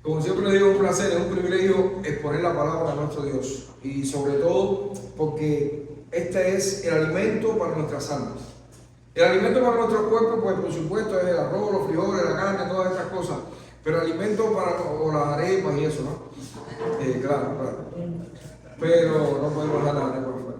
Como siempre le digo, un placer, es un privilegio exponer la palabra de nuestro Dios. Y sobre todo porque este es el alimento para nuestras almas. El alimento para nuestro cuerpo, pues por supuesto, es el arroz, los frijoles, la carne, todas estas cosas. Pero el alimento para o las arepas y eso, ¿no? Claro. Pero no podemos dejar las arepas afuera.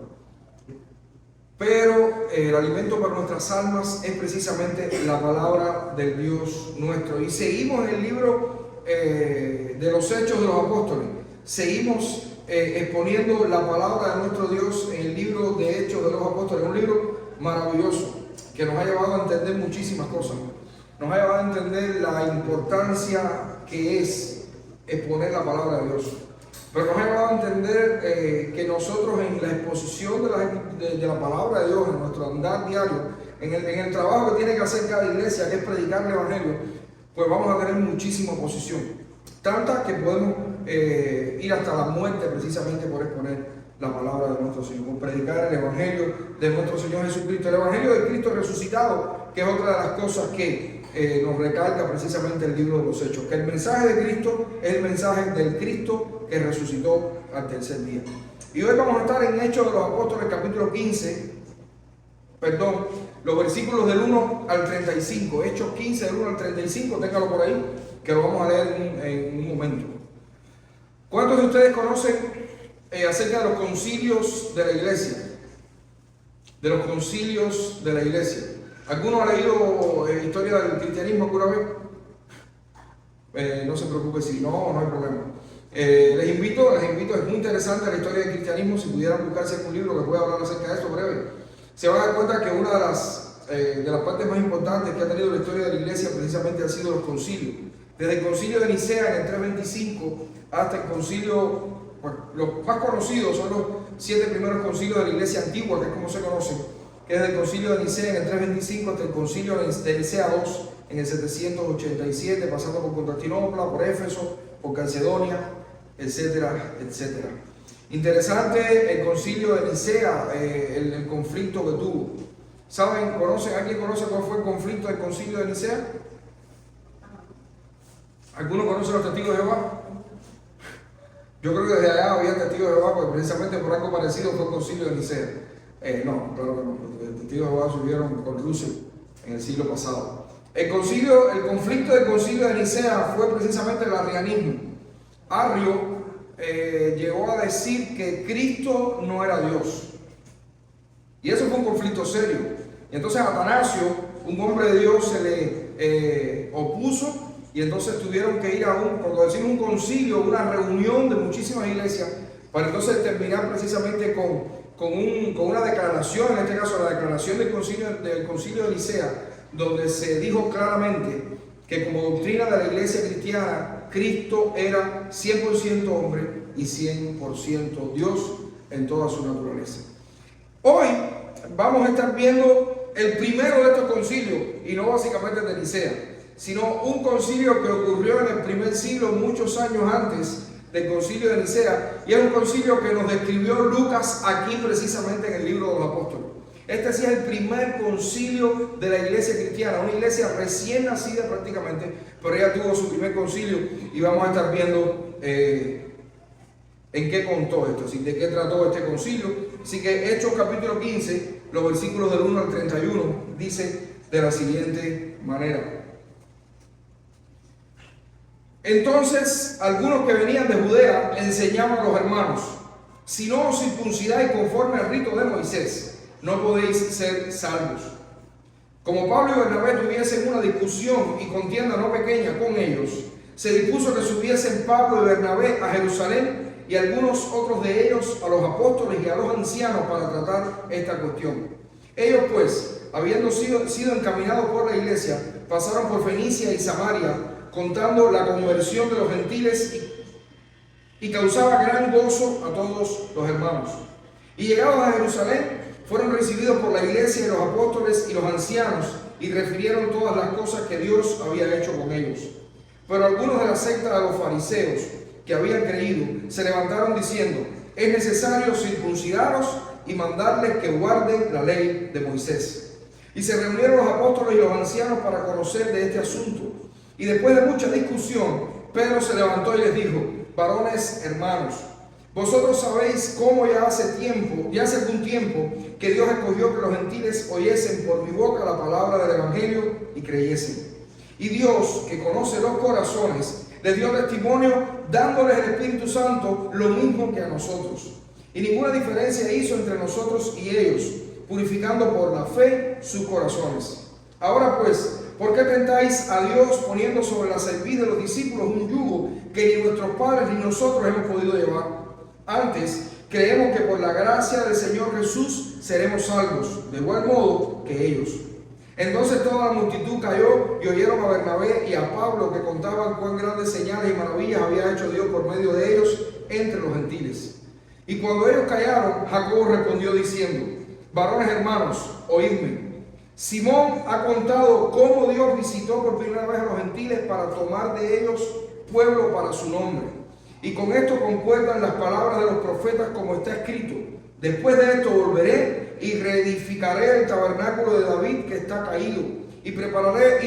Pero el alimento para nuestras almas es precisamente la palabra del Dios nuestro. Y seguimos en el libro de los Hechos de los Apóstoles. Seguimos exponiendo la palabra de nuestro Dios en el libro de Hechos de los Apóstoles. Un libro maravilloso que nos ha llevado a entender muchísimas cosas. Nos ha llevado a entender la importancia que es exponer la palabra de Dios. Pero nos ha llevado a entender que nosotros en la exposición de la palabra de Dios, en nuestro andar diario, en el trabajo que tiene que hacer cada iglesia, que es predicar el Evangelio, pues vamos a tener muchísima oposición. Tanta que podemos ir hasta la muerte precisamente por exponer la palabra de nuestro Señor, por predicar el Evangelio de nuestro Señor Jesucristo, el Evangelio de Cristo resucitado, que es otra de las cosas que nos recalca precisamente el libro de los Hechos, que el mensaje de Cristo es el mensaje del Cristo que resucitó al tercer día. Y hoy vamos a estar en Hechos de los Apóstoles capítulo 15, los versículos del 1 al 35, Hechos 15 del 1 al 35, téngalo por ahí, que lo vamos a leer en un momento. ¿Cuántos de ustedes conocen acerca de los concilios de la iglesia? De los concilios de la iglesia. ¿Alguno ha leído historia del cristianismo alguna vez? No se preocupe si no, no hay problema. Les invito, es muy interesante la historia del cristianismo. Si pudieran buscarse un libro que pueda hablar acerca de esto breve, se van a dar cuenta que una de las partes más importantes que ha tenido la historia de la iglesia precisamente han sido los concilios. Desde el concilio de Nicea en el 325 hasta el concilio, pues, los más conocidos son los 7 primeros concilios de la iglesia antigua, que es como se conoce, que es el concilio de Nicea en el 325 hasta el concilio de Nicea II en el 787, pasando por Constantinopla, por Éfeso, por Calcedonia, etcétera, etcétera. Interesante el concilio de Nicea, el conflicto que tuvo. ¿Saben? ¿Alguien conoce cuál fue el conflicto del concilio de Nicea? ¿Alguno conoce los testigos de Jehová? Yo creo que desde allá había testigos de Jehová, porque precisamente por algo parecido fue el concilio de Nicea. No, claro que no. Los testigos de Jehová subieron con Rusia en el siglo pasado. El conflicto del concilio de Nicea fue precisamente el arrianismo. Arrio llegó a decir que Cristo no era Dios. Y eso fue un conflicto serio. Y entonces Atanasio, un hombre de Dios, se le opuso. Y entonces tuvieron que ir a un concilio, una reunión de muchísimas iglesias, para entonces terminar precisamente con una declaración, en este caso la declaración del concilio de Nicea, donde se dijo claramente que como doctrina de la iglesia cristiana, Cristo era 100% hombre y 100% Dios en toda su naturaleza. Hoy vamos a estar viendo el primero de estos concilios, y no básicamente el de Nicea, sino un concilio que ocurrió en el primer siglo, muchos años antes del concilio de Nicea, y es un concilio que nos describió Lucas aquí precisamente en el libro de los Apóstoles. Este sí es el primer concilio de la iglesia cristiana, una iglesia recién nacida prácticamente, pero ella tuvo su primer concilio, y vamos a estar viendo en qué contó esto, de qué trató este concilio. Así que Hechos capítulo 15, los versículos del 1 al 31, dice de la siguiente manera. Entonces, algunos que venían de Judea enseñaban a los hermanos: si no os circuncidáis conforme al rito de Moisés, no podéis ser salvos. Como Pablo y Bernabé tuviesen una discusión y contienda no pequeña con ellos, se dispuso que subiesen Pablo y Bernabé a Jerusalén y algunos otros de ellos a los apóstoles y a los ancianos para tratar esta cuestión. Ellos pues, habiendo sido encaminados por la iglesia, pasaron por Fenicia y Samaria, contando la conversión de los gentiles, y causaba gran gozo a todos los hermanos. Y llegados a Jerusalén, fueron recibidos por la iglesia y los apóstoles y los ancianos, y refirieron todas las cosas que Dios había hecho con ellos. Pero algunos de la secta de los fariseos que habían creído se levantaron diciendo: es necesario circuncidaros y mandarles que guarden la ley de Moisés. Y se reunieron los apóstoles y los ancianos para conocer de este asunto. Y después de mucha discusión, Pedro se levantó y les dijo: varones hermanos, vosotros sabéis cómo ya hace algún tiempo, que Dios escogió que los gentiles oyesen por mi boca la palabra del evangelio y creyesen. Y Dios, que conoce los corazones, les dio testimonio dándoles el Espíritu Santo lo mismo que a nosotros. Y ninguna diferencia hizo entre nosotros y ellos, purificando por la fe sus corazones. Ahora pues, ¿por qué tentáis a Dios poniendo sobre la cerviz de los discípulos un yugo que ni nuestros padres ni nosotros hemos podido llevar? Antes, creemos que por la gracia del Señor Jesús seremos salvos, de igual modo que ellos. Entonces toda la multitud cayó y oyeron a Bernabé y a Pablo, que contaban cuán grandes señales y maravillas había hecho Dios por medio de ellos entre los gentiles. Y cuando ellos callaron, Jacobo respondió diciendo: varones hermanos, oídme. Simón ha contado cómo Dios visitó por primera vez a los gentiles para tomar de ellos pueblo para su nombre. Y con esto concuerdan las palabras de los profetas, como está escrito: después de esto volveré y reedificaré el tabernáculo de David que está caído, y repararé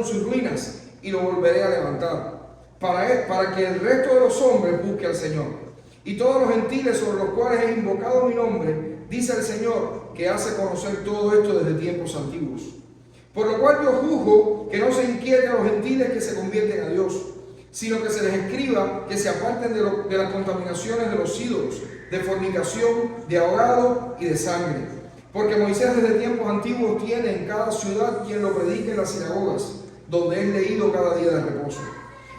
sus ruinas, y lo volveré a levantar, para que el resto de los hombres busque al Señor. Y todos los gentiles sobre los cuales he invocado mi nombre, dice el Señor, que hace conocer todo esto desde tiempos antiguos. Por lo cual yo juzgo que no se inquieten a los gentiles que se convierten a Dios, sino que se les escriba que se aparten de las contaminaciones de los ídolos, de fornicación, de ahogado y de sangre. Porque Moisés desde tiempos antiguos tiene en cada ciudad quien lo predique en las sinagogas, donde es leído cada día de reposo.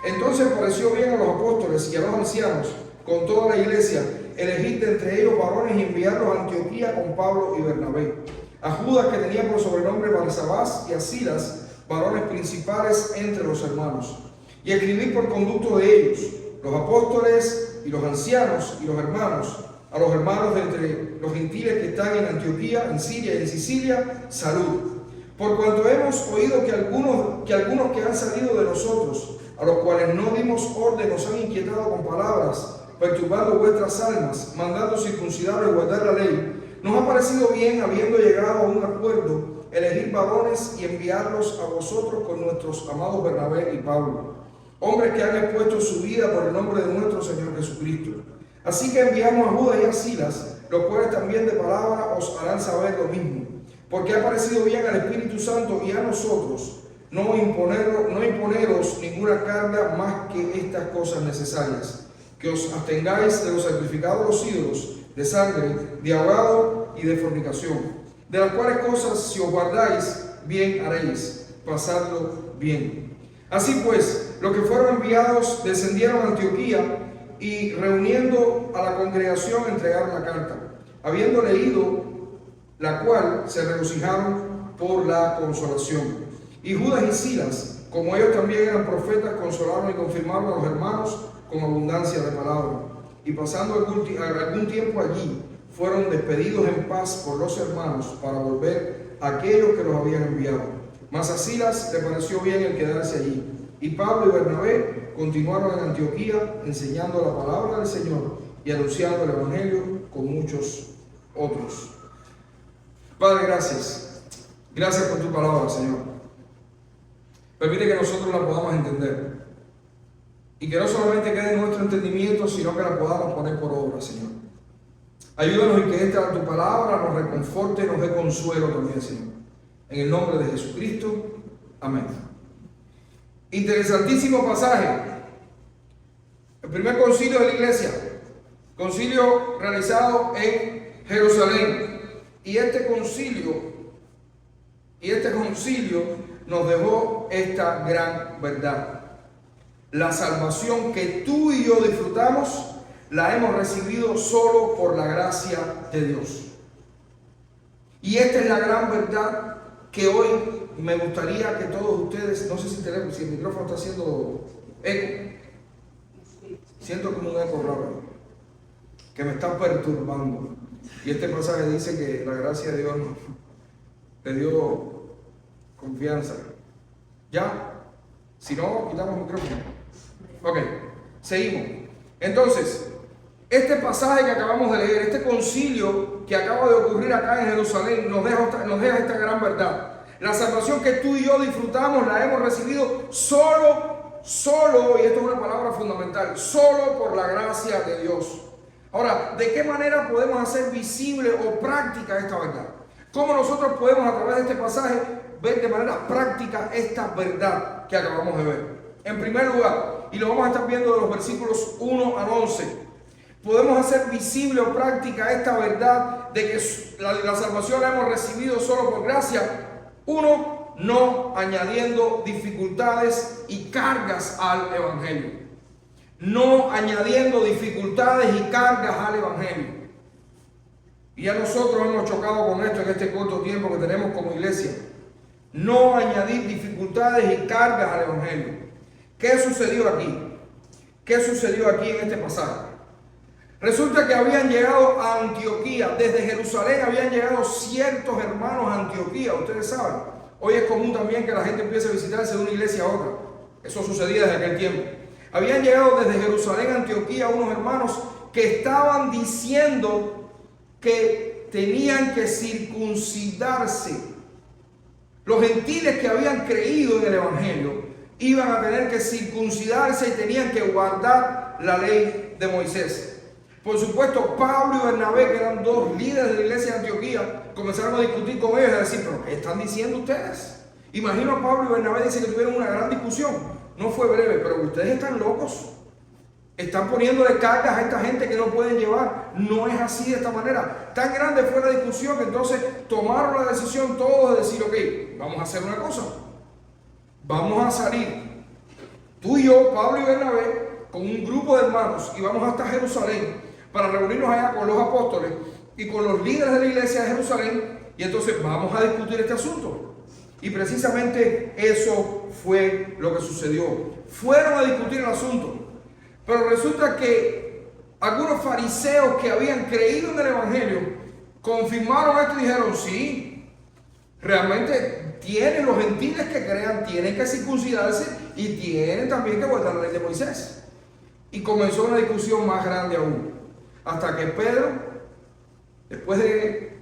Entonces pareció bien a los apóstoles y a los ancianos, con toda la iglesia, elegir de entre ellos varones y enviarlos a Antioquía con Pablo y Bernabé, a Judas, que tenía por sobrenombre Barsabás, y a Silas, varones principales entre los hermanos. Y escribí por conducto de ellos, los apóstoles y los ancianos y los hermanos, a los hermanos de entre los gentiles que están en Antioquía, en Siria y en Sicilia, salud. Por cuanto hemos oído que algunos que han salido de nosotros, a los cuales no dimos orden, nos han inquietado con palabras, perturbando vuestras almas, mandando circuncidar y guardar la ley, nos ha parecido bien, habiendo llegado a un acuerdo, elegir varones y enviarlos a vosotros con nuestros amados Bernabé y Pablo, hombres que han expuesto su vida por el nombre de nuestro Señor Jesucristo. Así que enviamos a Judas y a Silas, los cuales también de palabra os harán saber lo mismo, porque ha parecido bien al Espíritu Santo y a nosotros no imponeros ninguna carga más que estas cosas necesarias, que os abstengáis de los sacrificados a los ídolos, de sangre, de ahogado y de fornicación, de las cuales cosas si os guardáis, bien haréis, pasadlo bien. Así pues, los que fueron enviados descendieron a Antioquía y reuniendo a la congregación entregaron la carta, habiendo leído la cual se regocijaron por la consolación. Y Judas y Silas, como ellos también eran profetas, consolaron y confirmaron a los hermanos con abundancia de palabra. Y pasando algún tiempo allí, fueron despedidos en paz por los hermanos para volver a aquellos que los habían enviado. Mas a Silas le pareció bien el quedarse allí. Y Pablo y Bernabé continuaron en Antioquía enseñando la palabra del Señor y anunciando el evangelio con muchos otros. Padre, gracias. Gracias por tu palabra, Señor. Permite que nosotros la podamos entender. Y que no solamente quede en nuestro entendimiento, sino que la podamos poner por obra, Señor. Ayúdanos y que esta tu palabra nos reconforte y nos dé consuelo también, Señor. En el nombre de Jesucristo. Amén. Interesantísimo pasaje. El primer concilio de la iglesia. Concilio realizado en Jerusalén. Y este concilio nos dejó esta gran verdad. La salvación que tú y yo disfrutamos, la hemos recibido solo por la gracia de Dios. Y esta es la gran verdad que hoy me gustaría que todos ustedes, no sé si el micrófono está haciendo eco. Siento como un eco raro, que me está perturbando. Y este pasaje dice que la gracia de Dios le dio confianza. ¿Ya? Si no, quitamos el micrófono. Ok, seguimos. Entonces, este pasaje que acabamos de leer, este concilio que acaba de ocurrir acá en Jerusalén, nos deja esta gran verdad. La salvación que tú y yo disfrutamos la hemos recibido solo solo, y esto es una palabra fundamental, solo por la gracia de Dios. Ahora, ¿de qué manera podemos hacer visible o práctica esta verdad? ¿Cómo nosotros podemos a través de este pasaje ver de manera práctica esta verdad que acabamos de ver? En primer lugar, y lo vamos a estar viendo de los versículos 1 al 11, podemos hacer visible o práctica esta verdad de que la salvación la hemos recibido solo por gracia. Uno, no añadiendo dificultades y cargas al Evangelio. No añadiendo dificultades y cargas al Evangelio. Y ya nosotros hemos chocado con esto en este corto tiempo que tenemos como iglesia. No añadir dificultades y cargas al Evangelio. ¿Qué sucedió aquí? ¿Qué sucedió aquí en este pasaje? Resulta que habían llegado a Antioquía. Desde Jerusalén habían llegado ciertos hermanos a Antioquía. Ustedes saben, hoy es común también que la gente empiece a visitarse de una iglesia a otra. Eso sucedía desde aquel tiempo. Habían llegado desde Jerusalén a Antioquía unos hermanos que estaban diciendo que tenían que circuncidarse. Los gentiles que habían creído en el Evangelio iban a tener que circuncidarse y tenían que guardar la ley de Moisés. Por supuesto, Pablo y Bernabé, que eran dos líderes de la iglesia de Antioquía, comenzaron a discutir con ellos y a decir, pero ¿qué están diciendo ustedes? Imagino a Pablo y Bernabé, dice que tuvieron una gran discusión. No fue breve, pero ustedes están locos. Están poniéndole cargas a esta gente que no pueden llevar. No es así de esta manera. Tan grande fue la discusión que entonces tomaron la decisión todos de decir, ok, vamos a hacer una cosa. Vamos a salir, tú y yo, Pablo y Bernabé, con un grupo de hermanos y vamos hasta Jerusalén para reunirnos allá con los apóstoles y con los líderes de la iglesia de Jerusalén, y entonces vamos a discutir este asunto. Y precisamente eso fue lo que sucedió. Fueron a discutir el asunto. Pero resulta que algunos fariseos que habían creído en el Evangelio confirmaron esto y dijeron, sí, realmente tienen los gentiles que crean, tienen que circuncidarse y tienen también que guardar la ley de Moisés. Y comenzó una discusión más grande aún. Hasta que Pedro, después de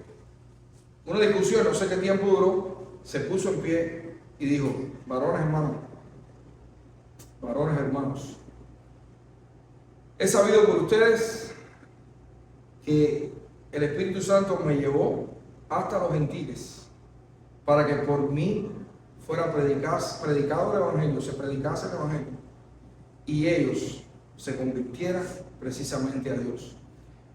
una discusión, no sé qué tiempo duró, se puso en pie y dijo, varones hermanos, he sabido por ustedes que el Espíritu Santo me llevó hasta los gentiles para que por mí fuera predicado el Evangelio, se predicase el Evangelio y ellos se convirtieran precisamente a Dios.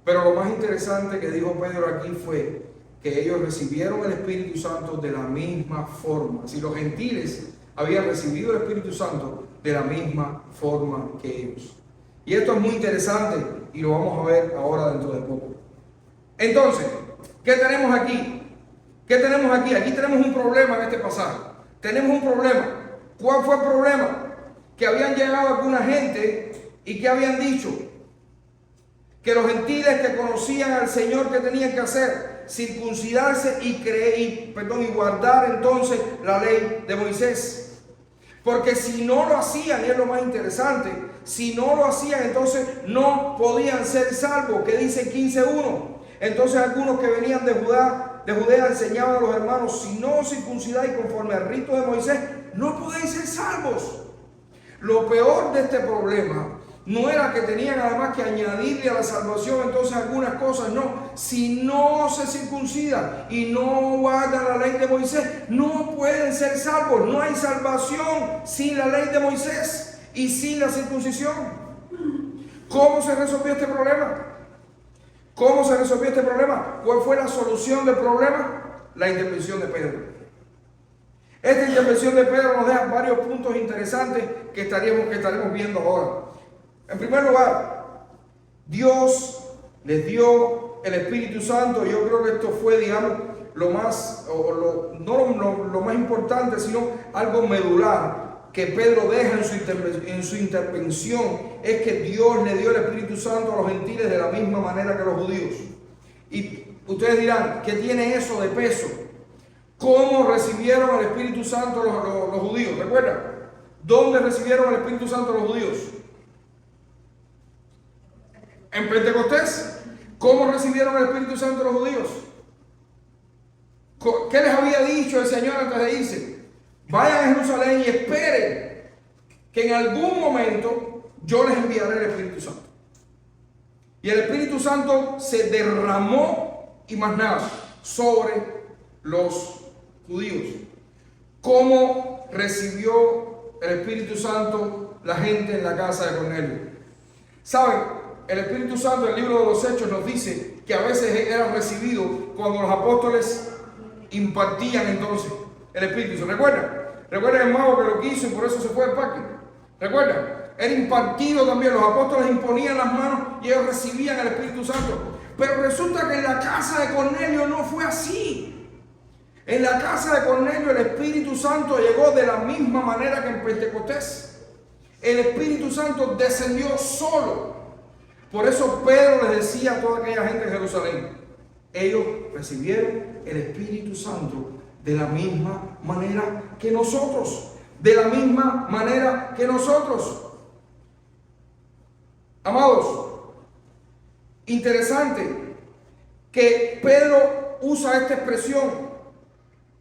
Pero lo más interesante que dijo Pedro aquí fue que ellos recibieron el Espíritu Santo de la misma forma. Si los gentiles habían recibido el Espíritu Santo de la misma forma que ellos. Y esto es muy interesante y lo vamos a ver ahora dentro de poco. Entonces, ¿qué tenemos aquí? ¿Qué tenemos aquí? Aquí tenemos un problema en este pasaje. Tenemos un problema. ¿Cuál fue el problema? Que habían llegado alguna gente y que habían dicho que los gentiles que conocían al Señor, que tenían que hacer, circuncidarse y guardar entonces la ley de Moisés. Porque si no lo hacían, y es lo más interesante, si no lo hacían, entonces no podían ser salvos. ¿Qué dice 15:1? Entonces algunos que venían de Judea enseñaban a los hermanos, si no os circuncidáis conforme al rito de Moisés, no podéis ser salvos. Lo peor de este problema no era que tenían además que añadirle a la salvación entonces algunas cosas, no. Si no se circuncidan y no guardan la ley de Moisés, no pueden ser salvos. No hay salvación sin la ley de Moisés y sin la circuncisión. ¿Cómo se resolvió este problema? ¿Cómo se resolvió este problema? ¿Cuál fue la solución del problema? La intervención de Pedro. Esta intervención de Pedro nos deja varios puntos interesantes que estaremos viendo ahora. En primer lugar, Dios les dio el Espíritu Santo. Yo creo que esto fue, digamos, lo más importante, sino algo medular que Pedro deja en su intervención, es que Dios le dio el Espíritu Santo a los gentiles de la misma manera que a los judíos. Y ustedes dirán, ¿qué tiene eso de peso? ¿Cómo recibieron el Espíritu Santo los judíos? ¿Recuerdan? ¿Dónde recibieron el Espíritu Santo los judíos? En Pentecostés. ¿Cómo recibieron el Espíritu Santo los judíos? ¿Qué les había dicho el Señor antes de irse? Vayan a Jerusalén y esperen que en algún momento yo les enviaré el Espíritu Santo. Y el Espíritu Santo se derramó y más nada sobre los judíos. ¿Cómo recibió el Espíritu Santo la gente en la casa de Cornelio? ¿Saben? El Espíritu Santo en el libro de los Hechos nos dice que a veces era recibido cuando los apóstoles impartían entonces el Espíritu. ¿Se recuerdan? ¿Recuerdan el mago que lo quiso y por eso se fue al parque? ¿Recuerdan? Era impartido también. Los apóstoles imponían las manos y ellos recibían el Espíritu Santo. Pero resulta que en la casa de Cornelio no fue así. En la casa de Cornelio el Espíritu Santo llegó de la misma manera que en Pentecostés. El Espíritu Santo descendió solo. Por eso Pedro les decía a toda aquella gente de Jerusalén: ellos recibieron el Espíritu Santo de la misma manera que nosotros. De la misma manera que nosotros. Amados, interesante que Pedro usa esta expresión: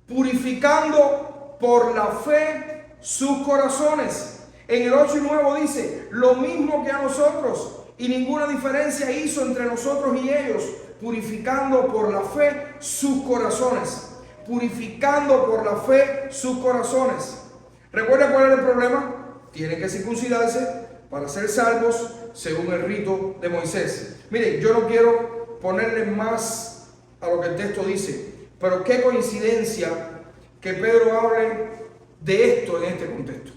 purificando por la fe sus corazones. En el 8 y 9 dice: lo mismo que a nosotros, y ninguna diferencia hizo entre nosotros y ellos, purificando por la fe sus corazones. Purificando por la fe sus corazones. ¿Recuerda cuál era el problema? Tienen que circuncidarse para ser salvos según el rito de Moisés. Miren, yo no quiero ponerle más a lo que el texto dice, pero qué coincidencia que Pedro hable de esto en este contexto.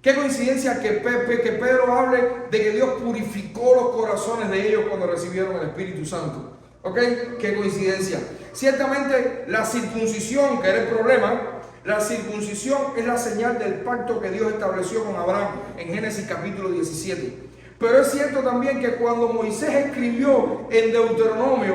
Qué coincidencia que Pedro hable de que Dios purificó los corazones de ellos cuando recibieron el Espíritu Santo. ¿Ok? Qué coincidencia. Ciertamente la circuncisión, que era el problema, la circuncisión es la señal del pacto que Dios estableció con Abraham en Génesis capítulo 17. Pero es cierto también que cuando Moisés escribió el Deuteronomio,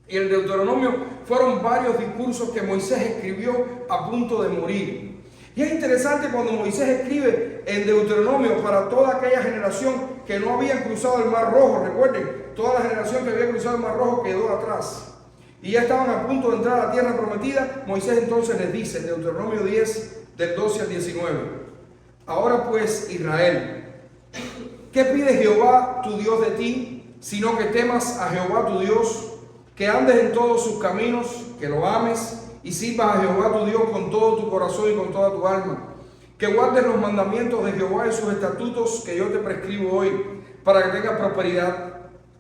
y el Deuteronomio fueron varios discursos que Moisés escribió a punto de morir. Y es interesante cuando Moisés escribe el Deuteronomio para toda aquella generación que no había cruzado el Mar Rojo. Recuerden, toda la generación que había cruzado el Mar Rojo quedó atrás. Y ya estaban a punto de entrar a la tierra prometida. Moisés entonces les dice en Deuteronomio 10, del 12 al 19: ahora pues, Israel, ¿qué pide Jehová tu Dios de ti? Sino que temas a Jehová tu Dios, que andes en todos sus caminos, que lo ames y sirvas a Jehová tu Dios con todo tu corazón y con toda tu alma, que guardes los mandamientos de Jehová y sus estatutos que yo te prescribo hoy, para que tengas prosperidad.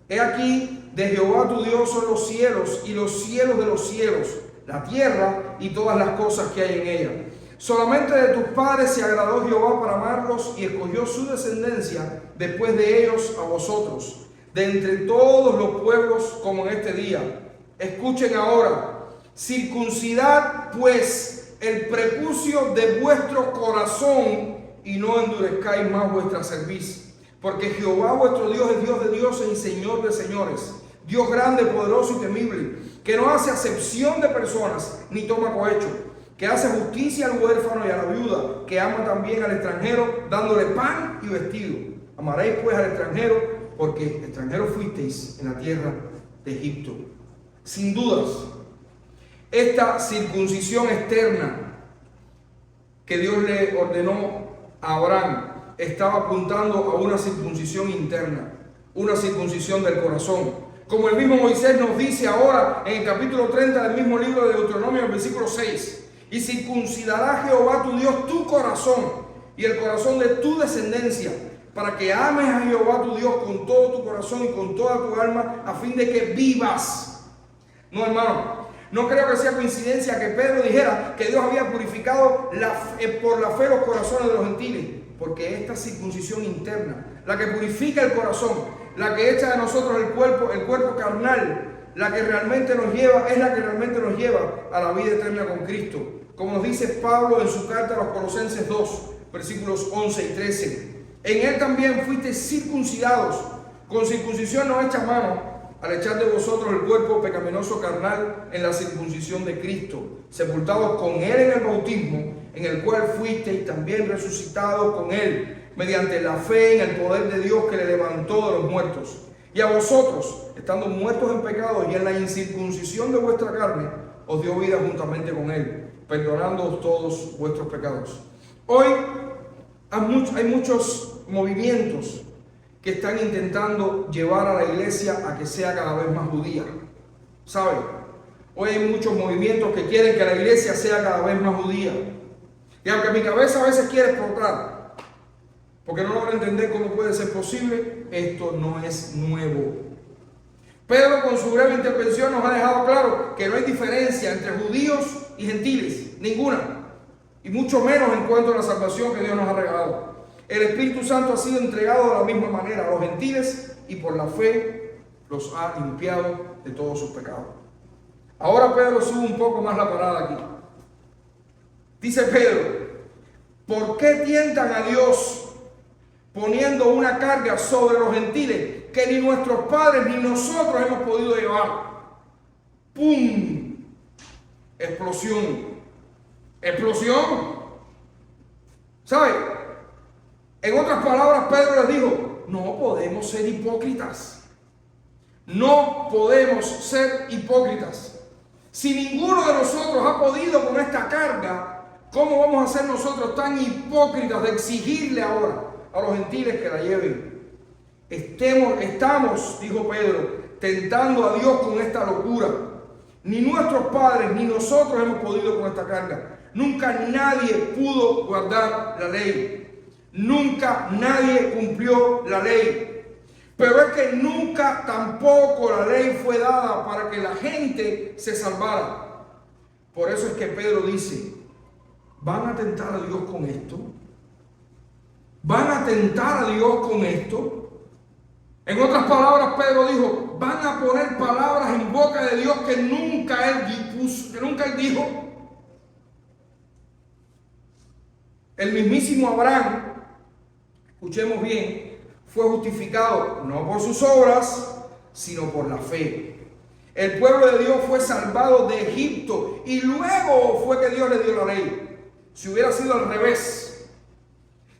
He aquí, de Jehová tu Dios son los cielos y los cielos de los cielos, la tierra y todas las cosas que hay en ella. Solamente de tus padres se agradó Jehová para amarlos y escogió su descendencia después de ellos a vosotros, de entre todos los pueblos como en este día. Escuchen ahora: circuncidad pues el prepucio de vuestro corazón y no endurezcáis más vuestra cerviz, porque Jehová vuestro Dios es Dios de dioses y Señor de señores, Dios grande, poderoso y temible, que no hace acepción de personas ni toma cohecho, que hace justicia al huérfano y a la viuda, que ama también al extranjero, dándole pan y vestido. Amaréis pues al extranjero, porque extranjeros fuisteis en la tierra de Egipto. Sin dudas, esta circuncisión externa que Dios le ordenó a Abraham estaba apuntando a una circuncisión interna, una circuncisión del corazón. Como el mismo Moisés nos dice ahora en el capítulo 30 del mismo libro de Deuteronomio, en el versículo 6: y circuncidará Jehová tu Dios tu corazón y el corazón de tu descendencia, para que ames a Jehová tu Dios con todo tu corazón y con toda tu alma, a fin de que vivas. No, hermano, no creo que sea coincidencia que Pedro dijera que Dios había purificado por la fe los corazones de los gentiles, porque esta circuncisión interna, la que purifica el corazón, la que echa de nosotros el cuerpo carnal, la que realmente nos lleva, es la que realmente nos lleva a la vida eterna con Cristo. Como nos dice Pablo en su carta a los Colosenses 2, versículos 11 y 13. En él también fuisteis circuncidados, con circuncisión no hecha a mano, al echar de vosotros el cuerpo pecaminoso carnal en la circuncisión de Cristo, sepultados con él en el bautismo, en el cual fuisteis también resucitados con él, mediante la fe en el poder de Dios que le levantó de los muertos. Y a vosotros, estando muertos en pecados y en la incircuncisión de vuestra carne, os dio vida juntamente con él, perdonándoos todos vuestros pecados. Hoy Hay muchos movimientos que están intentando llevar a la iglesia a que sea cada vez más judía. ¿Saben? Hoy hay muchos movimientos que quieren que la iglesia sea cada vez más judía. Y aunque mi cabeza a veces quiere explotar, porque no logro entender cómo puede ser posible, esto no es nuevo. Pedro, con su breve intervención, nos ha dejado claro que no hay diferencia entre judíos y gentiles, ninguna, y mucho menos en cuanto a la salvación que Dios nos ha regalado. El Espíritu Santo ha sido entregado de la misma manera a los gentiles y por la fe los ha limpiado de todos sus pecados. Ahora Pedro sube un poco más la parada aquí. Dice Pedro, ¿por qué tientan a Dios poniendo una carga sobre los gentiles que ni nuestros padres ni nosotros hemos podido llevar? ¡Pum! Explosión. Explosión. ¿Sabe? En otras palabras, Pedro les dijo, no podemos ser hipócritas. No podemos ser hipócritas. Si ninguno de nosotros ha podido con esta carga, ¿cómo vamos a ser nosotros tan hipócritas de exigirle ahora a los gentiles que la lleven? Estamos, dijo Pedro, tentando a Dios con esta locura. Ni nuestros padres ni nosotros hemos podido con esta carga. Nunca nadie pudo guardar la ley. Nunca nadie cumplió la ley. Pero es que nunca tampoco la ley fue dada para que la gente se salvara. Por eso es que Pedro dice, ¿van a tentar a Dios con esto? ¿Van a tentar a Dios con esto? En otras palabras, Pedro dijo, van a poner palabras en boca de Dios que nunca él dijo. El mismísimo Abraham, escuchemos bien, fue justificado no por sus obras, sino por la fe. El pueblo de Dios fue salvado de Egipto y luego fue que Dios le dio la ley. Si hubiera sido al revés,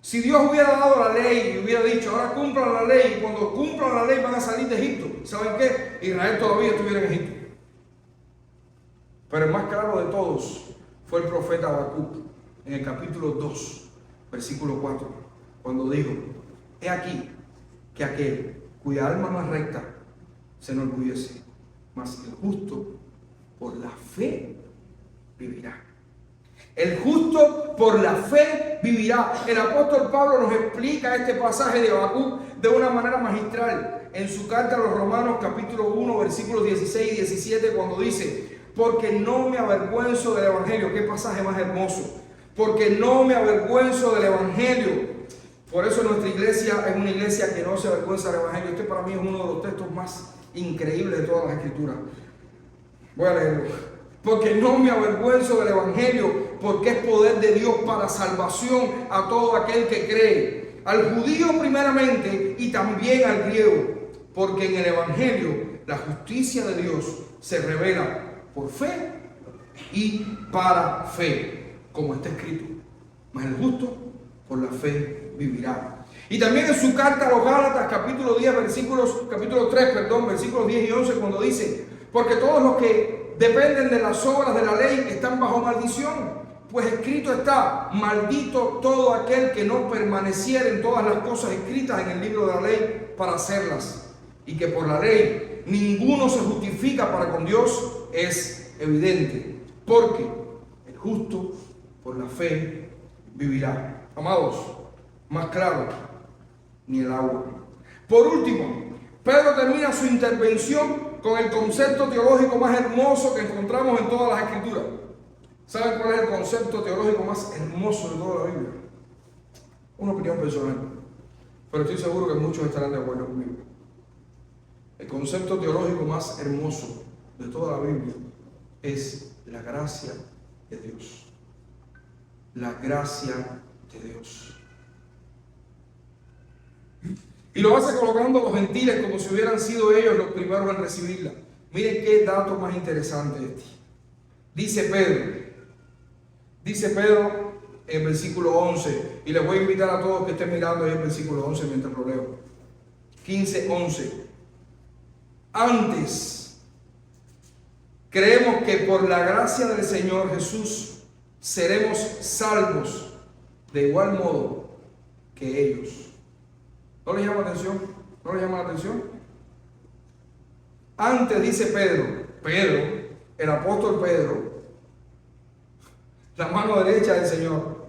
si Dios hubiera dado la ley y hubiera dicho, ahora cumplan la ley, y cuando cumplan la ley van a salir de Egipto, ¿saben qué? Israel todavía estuviera en Egipto. Pero el más claro de todos fue el profeta Habacuc, en el capítulo 2, versículo 4, cuando dijo, he aquí que aquel cuya alma no es recta se enorgullece, mas el justo por la fe vivirá. El justo por la fe vivirá. El apóstol Pablo nos explica este pasaje de Habacuc de una manera magistral en su carta a los Romanos capítulo 1 versículos 16 y 17 cuando dice, porque no me avergüenzo del evangelio. Qué pasaje más hermoso. Porque no me avergüenzo del evangelio. Por eso nuestra iglesia es una iglesia que no se avergüenza del evangelio. Este para mí es uno de los textos más increíbles de todas las escrituras. Voy a leerlo. Porque no me avergüenzo del evangelio, porque es poder de Dios para salvación a todo aquel que cree, al judío primeramente y también al griego, porque en el evangelio la justicia de Dios se revela por fe y para fe, como está escrito, mas el justo por la fe vivirá. Y también en su carta a los Gálatas capítulo 10 capítulo 3, versículos 10 y 11 cuando dice, porque todos los que dependen de las obras de la ley están bajo maldición, pues escrito está, maldito todo aquel que no permaneciera en todas las cosas escritas en el libro de la ley para hacerlas, y que por la ley ninguno se justifica para con Dios es evidente, porque el justo por la fe vivirá. Amados, más claro ni el agua. Por último, Pedro termina su intervención con el concepto teológico más hermoso que encontramos en todas las escrituras. ¿Saben cuál es el concepto teológico más hermoso de toda la Biblia? Una opinión personal, pero estoy seguro que muchos estarán de acuerdo conmigo. El concepto teológico más hermoso de toda la Biblia es la gracia de Dios. La gracia de Dios. Y lo hace colocando a los gentiles como si hubieran sido ellos los primeros en recibirla. Miren qué dato más interesante este. Dice Pedro en el versículo 11, y les voy a invitar a todos que estén mirando ahí el versículo 11 mientras lo leo. 15, 11. Antes, creemos que por la gracia del Señor Jesús seremos salvos de igual modo que ellos. ¿No les llama la atención? ¿No les llama la atención? Antes dice Pedro, el apóstol Pedro, la mano derecha del Señor.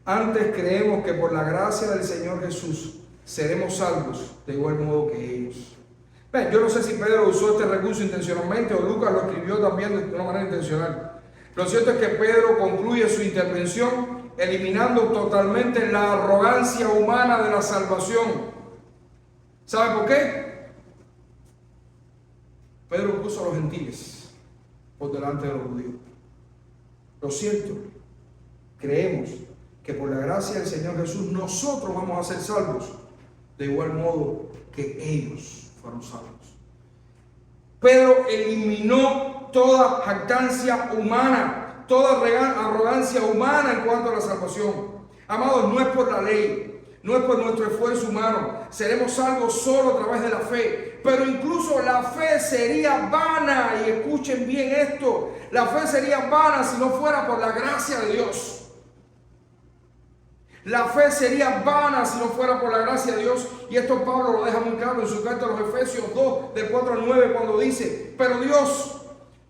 Antes creemos que por la gracia del Señor Jesús seremos salvos de igual modo que ellos. Ven, yo no sé si Pedro usó este recurso intencionalmente o Lucas lo escribió también de una manera intencional. Lo cierto es que Pedro concluye su intervención eliminando totalmente la arrogancia humana de la salvación. ¿Sabe por qué? Pedro puso a los gentiles por delante de los judíos. Lo cierto, creemos que por la gracia del Señor Jesús nosotros vamos a ser salvos de igual modo que ellos fueron salvos. Pedro eliminó toda jactancia humana, toda arrogancia humana en cuanto a la salvación. Amados, no es por la ley, no es por nuestro esfuerzo humano. Seremos salvos solo a través de la fe. Pero incluso la fe sería vana, y escuchen bien esto, la fe sería vana si no fuera por la gracia de Dios. La fe sería vana si no fuera por la gracia de Dios. Y esto Pablo lo deja muy claro en su carta a los Efesios 2, del 4 al 9, cuando dice: pero Dios,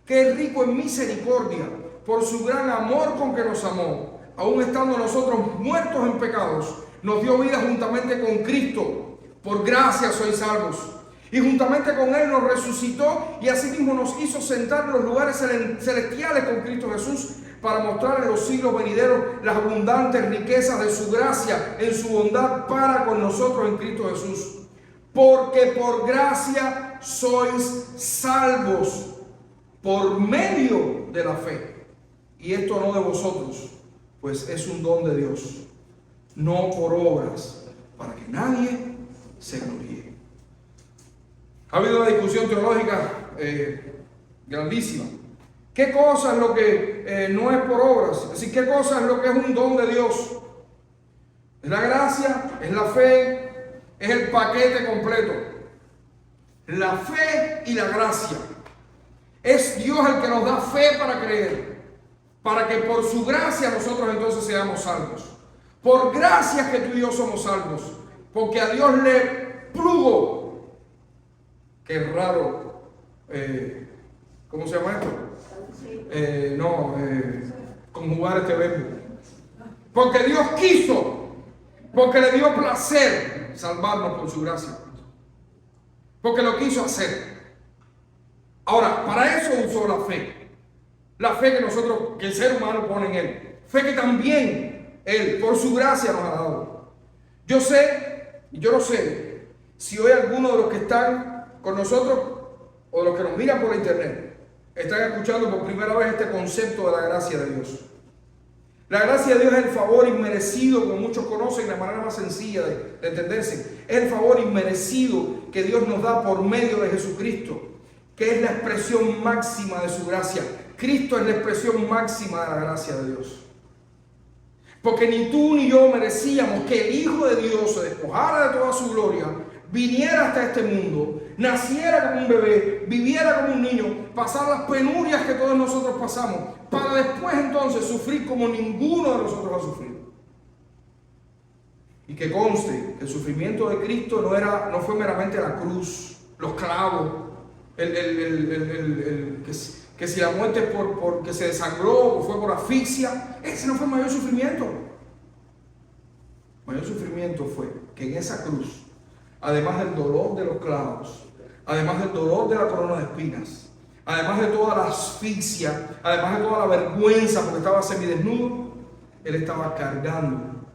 que es rico en misericordia, por su gran amor con que nos amó, aun estando nosotros muertos en pecados, nos dio vida juntamente con Cristo. Por gracia sois salvos. Y juntamente con Él nos resucitó y asimismo nos hizo sentar en los lugares celestiales con Cristo Jesús, para mostrar en los siglos venideros las abundantes riquezas de su gracia en su bondad para con nosotros en Cristo Jesús. Porque por gracia sois salvos por medio de la fe. Y esto no de vosotros, pues es un don de Dios, no por obras, para que nadie se gloríe. Ha habido una discusión teológica grandísima. ¿Qué cosa es lo que no es por obras? Es decir, ¿qué cosa es lo que es un don de Dios? Es la gracia, es la fe, es el paquete completo. La fe y la gracia. Es Dios el que nos da fe para creer, para que por su gracia nosotros entonces seamos salvos. Por gracia que tú y yo somos salvos, porque a Dios le plugo. Qué raro, ¿cómo se llama esto? Conjugar este verbo. Porque Dios quiso, porque le dio placer salvarnos por su gracia, porque lo quiso hacer. Ahora, para eso usó la fe que el ser humano pone en Él, fe que también Él por su gracia nos ha dado. Yo no sé si hoy alguno de los que están con nosotros o de los que nos miran por internet están escuchando por primera vez este concepto de la gracia de Dios. La gracia de Dios es el favor inmerecido, como muchos conocen, la manera más sencilla de entenderse. Es el favor inmerecido que Dios nos da por medio de Jesucristo, que es la expresión máxima de su gracia. Cristo es la expresión máxima de la gracia de Dios. Porque ni tú ni yo merecíamos que el Hijo de Dios se despojara de toda su gloria, viniera hasta este mundo, naciera como un bebé, viviera como un niño, pasar las penurias que todos nosotros pasamos, para después entonces sufrir como ninguno de nosotros ha sufrido. Y que conste que el sufrimiento de Cristo no fue meramente la cruz, los clavos, que si la muerte porque se desangró o fue por asfixia, ese no fue el mayor sufrimiento. El mayor sufrimiento fue que en esa cruz, además del dolor de los clavos, además del dolor de la corona de espinas, además de toda la asfixia, además de toda la vergüenza porque estaba semidesnudo, Él estaba cargando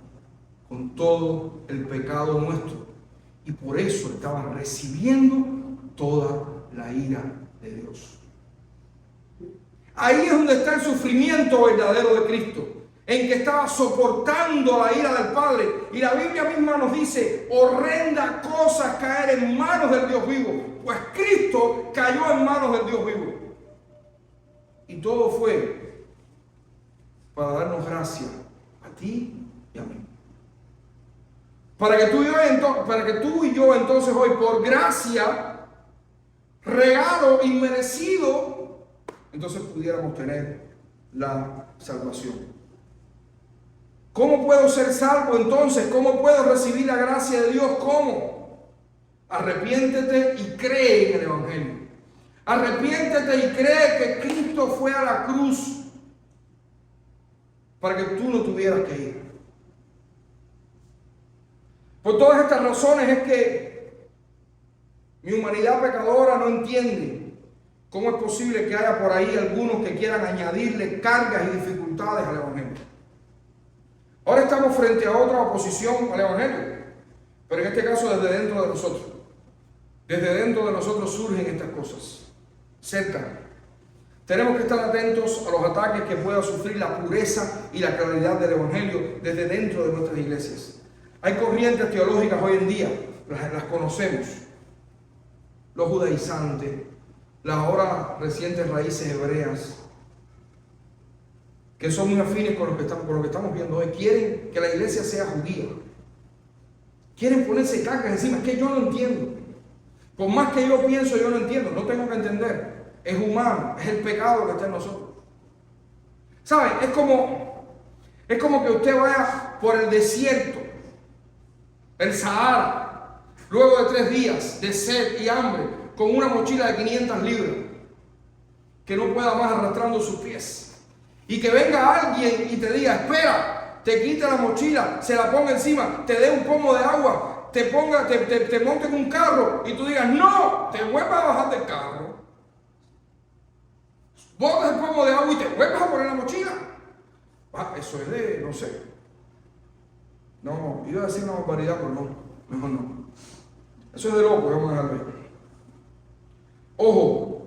con todo el pecado nuestro. Y por eso estaba recibiendo toda la ira de Dios. Ahí es donde está el sufrimiento verdadero de Cristo, en que estaba soportando la ira del Padre. Y la Biblia misma nos dice: horrenda cosa caer en manos del Dios vivo. Pues Cristo cayó en manos del Dios vivo. Y todo fue para darnos gracia a ti y a mí. Para que tú y yo entonces hoy, por gracia, regalo inmerecido, entonces pudiéramos tener la salvación. ¿Cómo puedo ser salvo entonces? ¿Cómo puedo recibir la gracia de Dios? ¿Cómo? Arrepiéntete y cree en el Evangelio. Arrepiéntete y cree que Cristo fue a la cruz para que tú no tuvieras que ir. Por todas estas razones es que mi humanidad pecadora no entiende cómo es posible que haya por ahí algunos que quieran añadirle cargas y dificultades al Evangelio. Ahora estamos frente a otra oposición al Evangelio, pero en este caso desde dentro de nosotros. Desde dentro de nosotros surgen estas cosas. Cerca. Tenemos que estar atentos a los ataques que pueda sufrir la pureza y la claridad del Evangelio desde dentro de nuestras iglesias. Hay corrientes teológicas hoy en día, las conocemos. Los judaizantes, las ahora recientes raíces hebreas, que son muy afines con lo que estamos viendo hoy. Quieren que la iglesia sea judía. Quieren ponerse cargas encima. Es que yo no entiendo. Por más que yo pienso, yo no entiendo. No tengo que entender. Es humano. Es el pecado que está en nosotros. ¿Saben? Es como que usted vaya por el desierto, el Sahara, luego de 3 días de sed y hambre, con una mochila de 500 libras, que no pueda más arrastrando sus pies. Y que venga alguien y te diga, espera, te quite la mochila, se la ponga encima, te dé un pomo de agua, te monte en un carro y tú digas, no, te vuelvas a bajar del carro, botas el pomo de agua y te vuelvas a poner la mochila. Eso es de, no sé. No, iba a decir una barbaridad, pero no, mejor no. Eso es de loco, vamos a dejarlo ahí. Ojo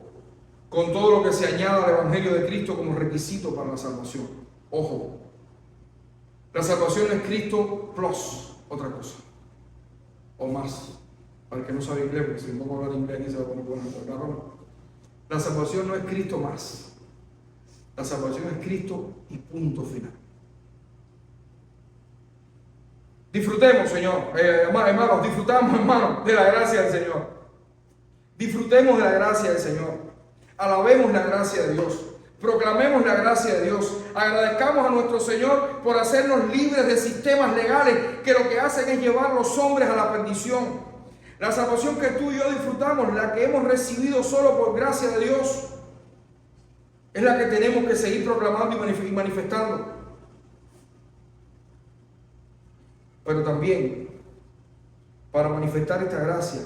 con todo lo que se añada al Evangelio de Cristo como requisito para la salvación. Ojo, la salvación es Cristo plus otra cosa, o más. Para el que no sabe inglés, porque si me pongo a hablar inglés aquí se va a poner bueno. La salvación no es Cristo más. La salvación es Cristo y punto final. Disfrutemos, Señor, hermanos, disfrutamos, hermanos, de la gracia del Señor. Disfrutemos de la gracia del Señor. Alabemos la gracia de Dios. Proclamemos la gracia de Dios. Agradezcamos a nuestro Señor por hacernos libres de sistemas legales que lo que hacen es llevar a los hombres a la perdición. La salvación que tú y yo disfrutamos, la que hemos recibido solo por gracia de Dios, es la que tenemos que seguir proclamando y manifestando. Pero también, para manifestar esta gracia,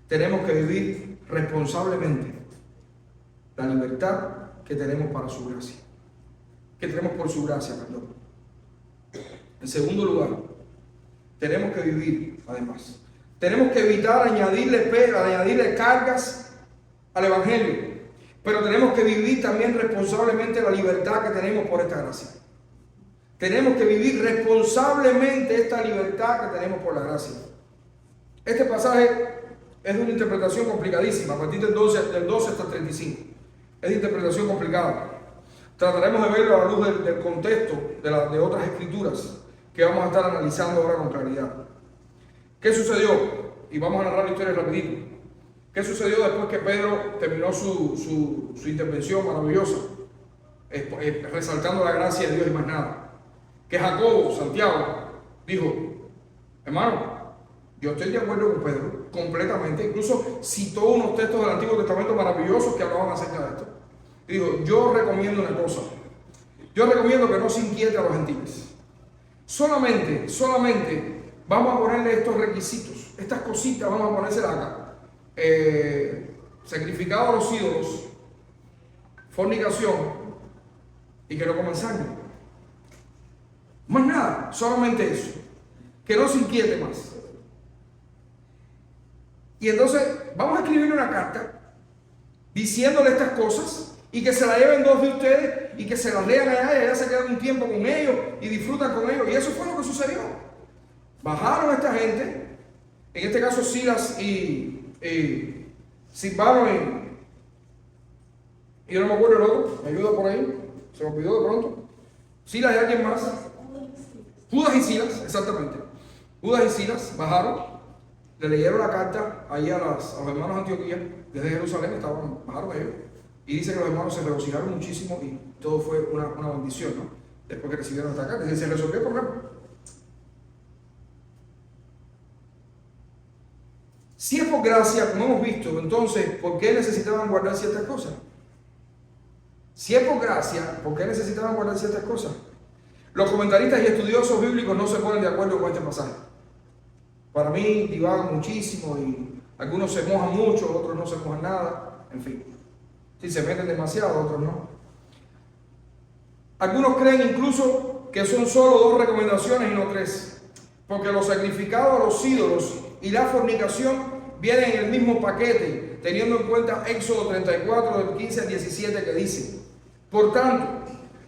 tenemos que vivir responsablemente la libertad que tenemos para su gracia. Que tenemos por su gracia, perdón. En segundo lugar, tenemos que vivir, además. Tenemos que evitar añadirle cargas al Evangelio. Pero tenemos que vivir también responsablemente la libertad que tenemos por esta gracia. Tenemos que vivir responsablemente esta libertad que tenemos por la gracia. Este pasaje es de una interpretación complicadísima, a partir del 12 hasta el 35. Es de interpretación complicada. Trataremos de verlo a la luz del contexto de otras escrituras que vamos a estar analizando ahora con claridad. ¿Qué sucedió? Y vamos a narrar la historia rapidito. ¿Qué sucedió después que Pedro terminó su intervención maravillosa? Resaltando la gracia de Dios y más nada. Que Jacobo, Santiago, dijo, hermano, yo estoy de acuerdo con Pedro, completamente. Incluso citó unos textos del Antiguo Testamento maravillosos que hablaban acerca de esto. Y dijo, yo recomiendo una cosa. Yo recomiendo que no se inquiete a los gentiles. Solamente vamos a ponerle estos requisitos, estas cositas vamos a ponérselas acá. Sacrificado a los ídolos, fornicación y que no coman sangre. Más nada, solamente eso. Que no se inquiete más. Y entonces vamos a escribirle una carta diciéndole estas cosas y que se la lleven 2 de ustedes y que se las lean allá y allá se quedan un tiempo con ellos y disfrutan con ellos. Y eso fue lo que sucedió. Bajaron a esta gente, en este caso Silas y Silvano y yo no me acuerdo el otro, me ayuda por ahí, se me olvidó de pronto. Silas y alguien más. Judas y Silas, exactamente. Judas y Silas bajaron, le leyeron la carta ahí a los hermanos de Antioquía, desde Jerusalén, bajaron ellos, y dice que los hermanos se regocijaron muchísimo y todo fue una bendición, ¿no? después que recibieron esta carta. Y se resolvió el problema. Si es por gracia, como hemos visto, entonces, ¿por qué necesitaban guardar ciertas cosas? Si es por gracia, ¿por qué necesitaban guardar ciertas cosas? Los comentaristas y estudiosos bíblicos no se ponen de acuerdo con este pasaje. Para mí divagan muchísimo y algunos se mojan mucho, otros no se mojan nada, en fin. Si se meten demasiado, otros no. Algunos creen incluso que son solo 2 recomendaciones y no 3, porque los sacrificados a los ídolos y la fornicación vienen en el mismo paquete, teniendo en cuenta Éxodo 34, del 15 al 17, que dice: por tanto,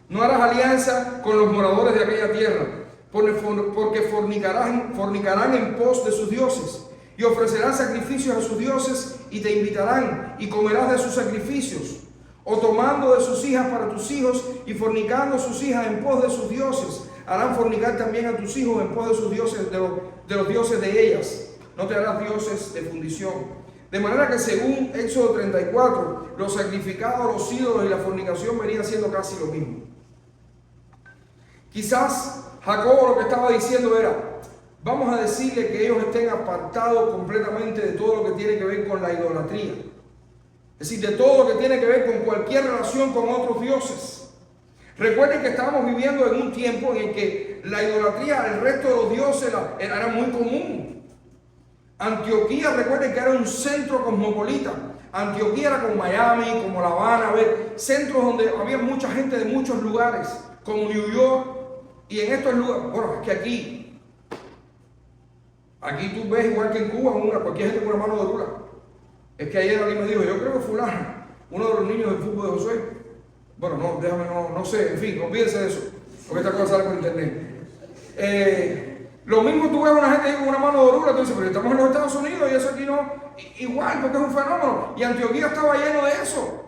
no harás alianza con los moradores de aquella tierra, porque fornicarán en pos de sus dioses, y ofrecerán sacrificios a sus dioses, y te invitarán, y comerás de sus sacrificios, o tomando de sus hijas para tus hijos, y fornicando sus hijas en pos de sus dioses, harán fornicar también a tus hijos en pos de sus dioses, de los dioses de ellas. No te harás dioses de fundición. De manera que según Éxodo 34, los sacrificados, los ídolos y la fornicación venían siendo casi lo mismo. Quizás Jacobo lo que estaba diciendo era: vamos a decirle que ellos estén apartados completamente de todo lo que tiene que ver con la idolatría. Es decir, de todo lo que tiene que ver con cualquier relación con otros dioses. Recuerden que estábamos viviendo en un tiempo en el que la idolatría al resto de los dioses era muy común. Antioquía, recuerden que era un centro cosmopolita. Antioquía era como Miami, como La Habana, centros donde había mucha gente de muchos lugares, como New York. Y en estos lugares, bueno, es que aquí tú ves igual que en Cuba, cualquier gente con una mano de rula. Es que ayer alguien me dijo: yo creo que fulano, uno de los niños del fútbol de Josué. Bueno, no sé, en fin, olvídense de eso, porque esta cosa sale por internet. Lo mismo tú ves a una gente ahí con una mano de rula, tú dices: pero estamos en los Estados Unidos y eso aquí no. Igual, porque es un fenómeno. Y Antioquía estaba lleno de eso.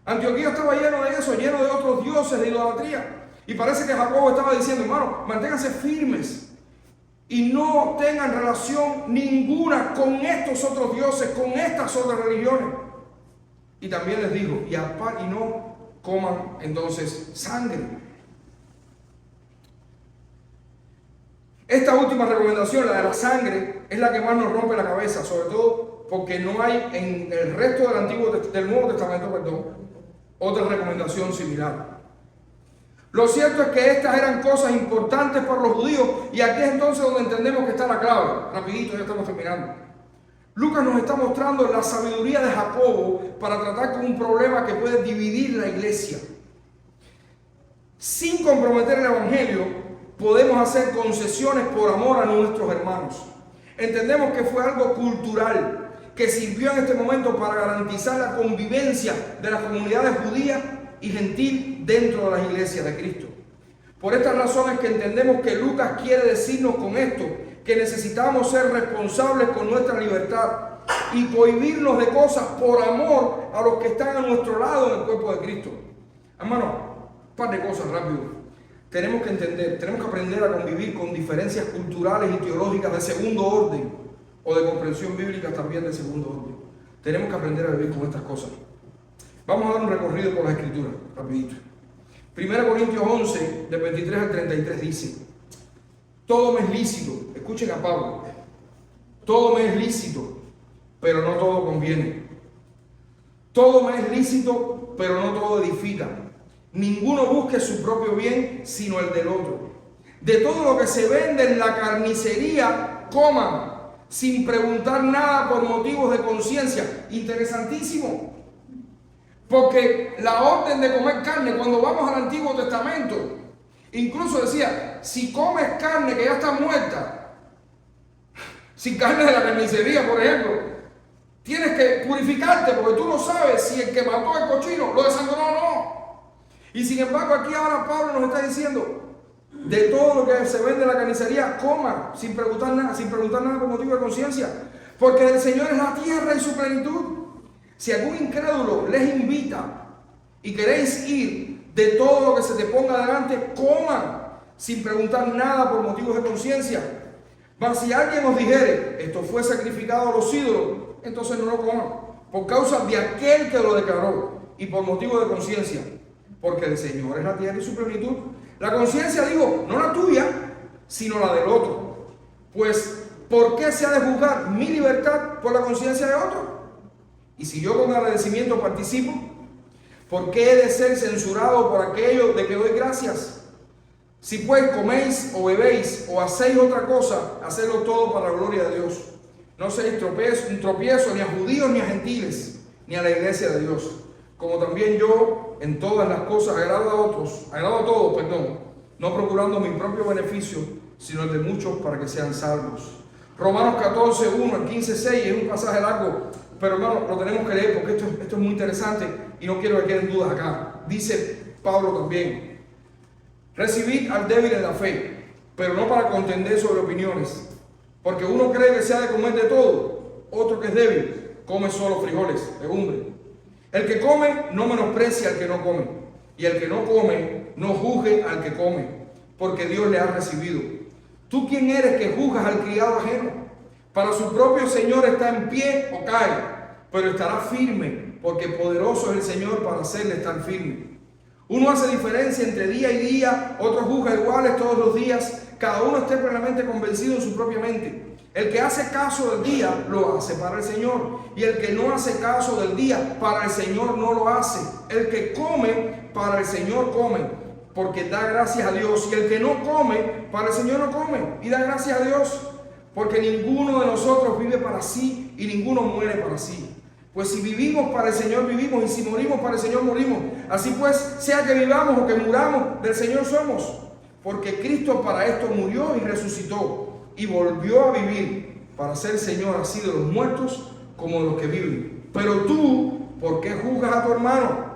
Antioquía estaba lleno de eso, lleno de otros dioses, de idolatría. Y parece que Jacobo estaba diciendo: hermano, manténganse firmes y no tengan relación ninguna con estos otros dioses, con estas otras religiones. Y también les dijo: y no coman entonces sangre. Esta última recomendación, la de la sangre, es la que más nos rompe la cabeza, sobre todo porque no hay en el resto del Nuevo Testamento, otra recomendación similar. Lo cierto es que estas eran cosas importantes para los judíos, y aquí es entonces donde entendemos que está la clave. Rapidito, ya estamos terminando. Lucas nos está mostrando la sabiduría de Jacobo para tratar con un problema que puede dividir la iglesia. Sin comprometer el evangelio, podemos hacer concesiones por amor a nuestros hermanos. Entendemos que fue algo cultural que sirvió en este momento para garantizar la convivencia de las comunidades judías y gentil dentro de las iglesias de Cristo. Por estas razones que entendemos que Lucas quiere decirnos con esto que necesitamos ser responsables con nuestra libertad y cohibirnos de cosas por amor a los que están a nuestro lado en el cuerpo de Cristo. Hermano, un par de cosas rápido. Tenemos que entender, tenemos que aprender a convivir con diferencias culturales y teológicas de segundo orden, o de comprensión bíblica también de segundo orden. Tenemos que aprender a vivir con estas cosas. Vamos a dar un recorrido por la Escritura, rapidito. 1 Corintios 11, del 23 al 33 dice: todo me es lícito, escuchen a Pablo, todo me es lícito, pero no todo conviene. Todo me es lícito, pero no todo edifica. Ninguno busque su propio bien, sino el del otro. De todo lo que se vende en la carnicería, coman, sin preguntar nada por motivos de conciencia. Interesantísimo. Porque la orden de comer carne, cuando vamos al Antiguo Testamento, incluso decía: si comes carne que ya está muerta, sin carne de la carnicería, por ejemplo, tienes que purificarte, porque tú no sabes si el que mató al cochino lo desangró o no. Y sin embargo, aquí ahora Pablo nos está diciendo: de todo lo que se vende en la carnicería, coman, sin preguntar nada por motivo de conciencia, porque del Señor es la tierra y su plenitud. Si algún incrédulo les invita y queréis ir, de todo lo que se te ponga delante, coman, sin preguntar nada por motivos de conciencia. Mas si alguien os dijere: esto fue sacrificado a los ídolos, entonces no lo coman, por causa de aquel que lo declaró y por motivo de conciencia, porque el Señor es la tierra y su plenitud. La conciencia, digo, no la tuya, sino la del otro. Pues, ¿por qué se ha de juzgar mi libertad por la conciencia de otro? Y si yo con agradecimiento participo, ¿por qué he de ser censurado por aquello de que doy gracias? Si pues coméis o bebéis o hacéis otra cosa, hacedlo todo para la gloria de Dios. No seáis un tropiezo ni a judíos ni a gentiles, ni a la iglesia de Dios. Como también yo en todas las cosas agrado a todos, no procurando mi propio beneficio, sino el de muchos para que sean salvos. Romanos 14, 1 al 15, 6 es un pasaje largo, pero hermano, lo tenemos que leer porque esto es muy interesante y no quiero que queden dudas acá. Dice Pablo también: recibid al débil en la fe, pero no para contender sobre opiniones, porque uno cree que se ha de comer de todo, otro que es débil come solo frijoles, legumbre. El que come no menosprecia al que no come, y el que no come no juzgue al que come, porque Dios le ha recibido. ¿Tú quién eres que juzgas al criado ajeno? Para su propio Señor está en pie o cae, pero estará firme, porque poderoso es el Señor para hacerle estar firme. Uno hace diferencia entre día y día, otro juzga iguales todos los días, cada uno esté plenamente convencido en su propia mente. El que hace caso del día, lo hace para el Señor, y el que no hace caso del día, para el Señor no lo hace. El que come, para el Señor come, porque da gracias a Dios, y el que no come, para el Señor no come, y da gracias a Dios, porque ninguno de nosotros vive para sí, y ninguno muere para sí. Pues si vivimos para el Señor vivimos, y si morimos para el Señor morimos. Así pues, sea que vivamos o que muramos, del Señor somos. Porque Cristo para esto murió y resucitó, y volvió a vivir para ser Señor así de los muertos como de los que viven. Pero tú, ¿por qué juzgas a tu hermano?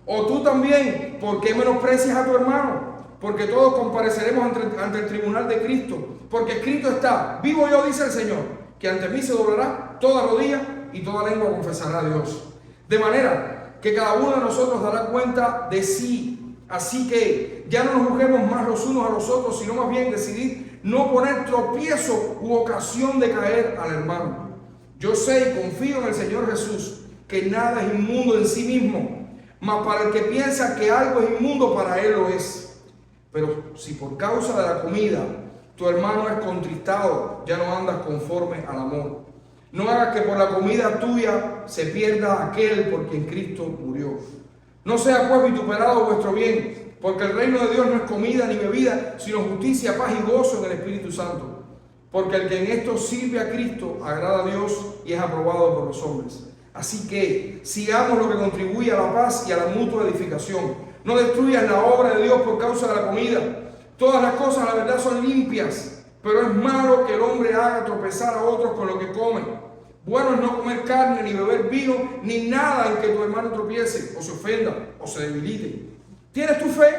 O tú también, ¿por qué menosprecias a tu hermano? Porque todos compareceremos ante el tribunal de Cristo. Porque escrito está: vivo yo, dice el Señor, que ante mí se doblará toda rodilla y toda lengua confesará a Dios. De manera que cada uno de nosotros dará cuenta de sí. Así que ya no nos juzguemos más los unos a los otros, sino más bien decidir no poner tropiezo u ocasión de caer al hermano. Yo sé y confío en el Señor Jesús, que nada es inmundo en sí mismo, mas para el que piensa que algo es inmundo, para él lo es. Pero si por causa de la comida tu hermano es contristado, ya no andas conforme al amor. No hagas que por la comida tuya se pierda aquel por quien Cristo murió. No sea pues vituperado vuestro bien, porque el reino de Dios no es comida ni bebida, sino justicia, paz y gozo en el Espíritu Santo. Porque el que en esto sirve a Cristo agrada a Dios y es aprobado por los hombres. Así que sigamos lo que contribuye a la paz y a la mutua edificación. No destruyas la obra de Dios por causa de la comida. Todas las cosas, la verdad, son limpias, pero es malo que el hombre haga tropezar a otros con lo que come. Bueno es no comer carne, ni beber vino, ni nada en que tu hermano tropiece, o se ofenda, o se debilite. ¿Tienes tu fe?